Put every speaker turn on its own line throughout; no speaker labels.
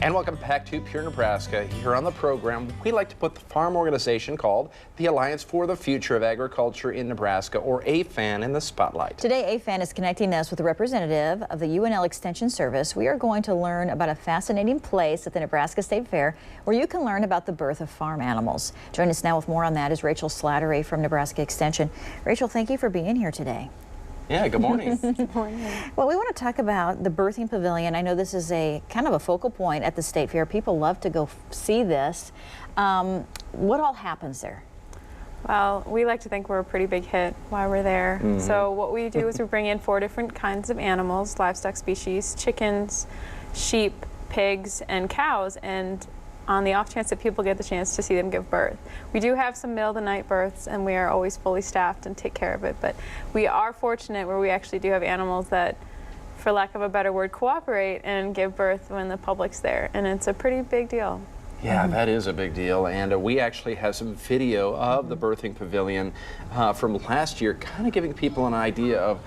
And welcome back to Pure Nebraska. Here on the program, we like to put the farm organization called the Alliance for the Future of Agriculture in Nebraska, or AFAN, in the spotlight.
Today, AFAN is connecting us with a representative of the UNL Extension Service. We are going to learn about a fascinating place at the Nebraska State Fair where you can learn about the birth of farm animals. Join us now with more on that is Racheal Slattery from Nebraska Extension. Racheal, thank you for being here today.
Yeah, good morning.
Good morning.
Well, we want to talk about the birthing pavilion. I know this is a kind of a focal point at the State Fair. People love to go see this. What all happens there?
Well, we like to think we're a pretty big hit while we're there. So what we do is we bring in 4 different kinds of animals, livestock species: chickens, sheep, pigs, and cows. And on the off chance that people get the chance to see them give birth. We do have some middle of the night births, and we are always fully staffed and take care of it, but we are fortunate where we actually do have animals that, for lack of a better word, cooperate and give birth when the public's there, and it's a pretty big deal.
Yeah, that is a big deal, and we actually have some video of the birthing pavilion from last year, kind of giving people an idea of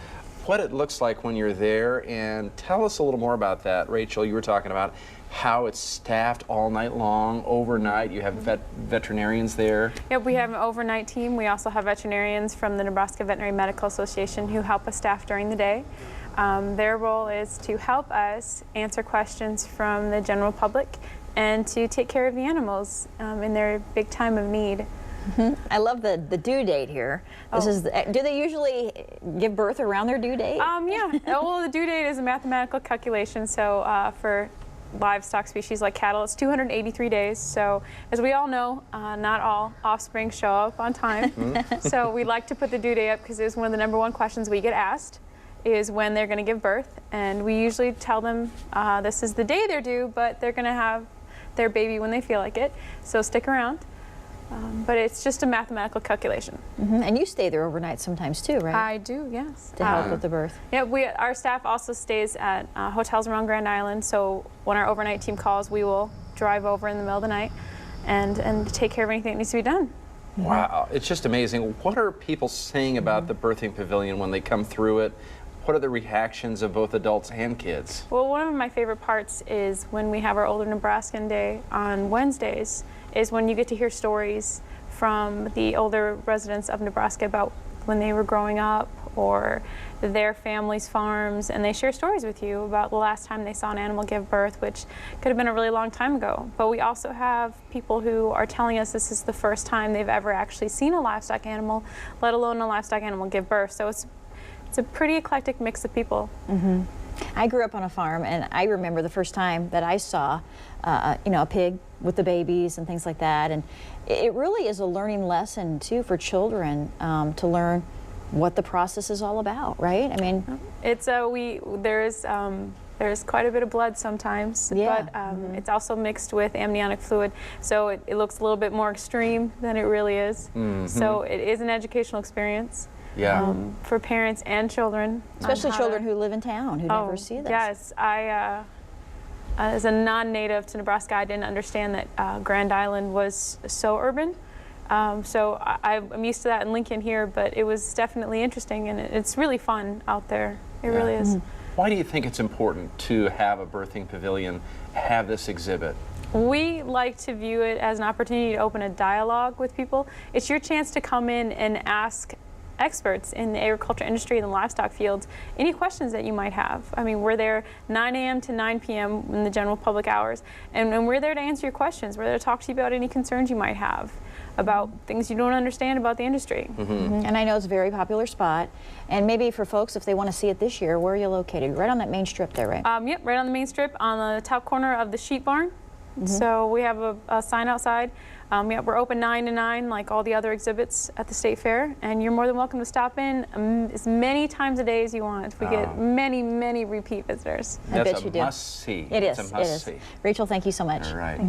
what it looks like when you're there. And tell us a little more about that. Racheal, you were talking about how it's staffed all night long, overnight. You have veterinarians there.
Yep, we have an overnight team. We also have veterinarians from the Nebraska Veterinary Medical Association who help us staff during the day. Their role is to help us answer questions from the general public and to take care of the animals in their big time of need.
I love the due date here. This is do they usually give birth around their due date?
Yeah. Well, the due date is a mathematical calculation. So for livestock species like cattle, it's 283 days. So as we all know, not all offspring show up on time. So we like to put the due date up because it's one of the #1 questions we get asked is when they're going to give birth. And we usually tell them this is the day they're due, but they're going to have their baby when they feel like it. So stick around. But it's just a mathematical calculation.
And you stay there overnight sometimes too, right?
I do, yes.
To help with the birth.
Yeah, our staff also stays at hotels around Grand Island, so when our overnight team calls, we will drive over in the middle of the night and take care of anything that needs to be done.
Wow, it's just amazing. What are people saying about the birthing pavilion when they come through it? What are the reactions of both adults and kids?
Well, one of my favorite parts is when we have our Older Nebraskan Day on Wednesdays, is when you get to hear stories from the older residents of Nebraska about when they were growing up or their family's farms, and they share stories with you about the last time they saw an animal give birth, which could have been a really long time ago. But we also have people who are telling us this is the first time they've ever actually seen a livestock animal, let alone a livestock animal give birth. So it's a pretty eclectic mix of people.
I grew up on a farm, and I remember the first time that I saw, a pig with the babies and things like that. And it really is a learning lesson too for children to learn what the process is all about, right? I mean,
it's there's quite a bit of blood sometimes, but it's also mixed with amniotic fluid, so it looks a little bit more extreme than it really is. So it is an educational experience.
Yeah.
For parents and children.
Especially children who live in town, who never see this.
Yes, as a non-native to Nebraska, I didn't understand that Grand Island was so urban. So I'm used to that in Lincoln here, but it was definitely interesting, and it's really fun out there. It really is.
Why do you think it's important to have a birthing pavilion, have this exhibit?
We like to view it as an opportunity to open a dialogue with people. It's your chance to come in and ask experts in the agriculture industry and the livestock fields any questions that you might have. I mean, we're there 9 a.m. to 9 p.m. in the general public hours, and we're there to answer your questions. We're there to talk to you about any concerns you might have about things you don't understand about the industry.
And I know it's a very popular spot, and maybe for folks, if they want to see it this year, where are you located? Right on that main strip there, right?
Yep, right on the main strip on the top corner of the sheep barn. So we have a sign outside. Yeah, we're open 9 to 9 like all the other exhibits at the State Fair, and you're more than welcome to stop in as many times a day as you want. We get many, many repeat visitors.
I bet you do.
Must see.
It is.
It's a must see.
Racheal, thank you so much.
All right.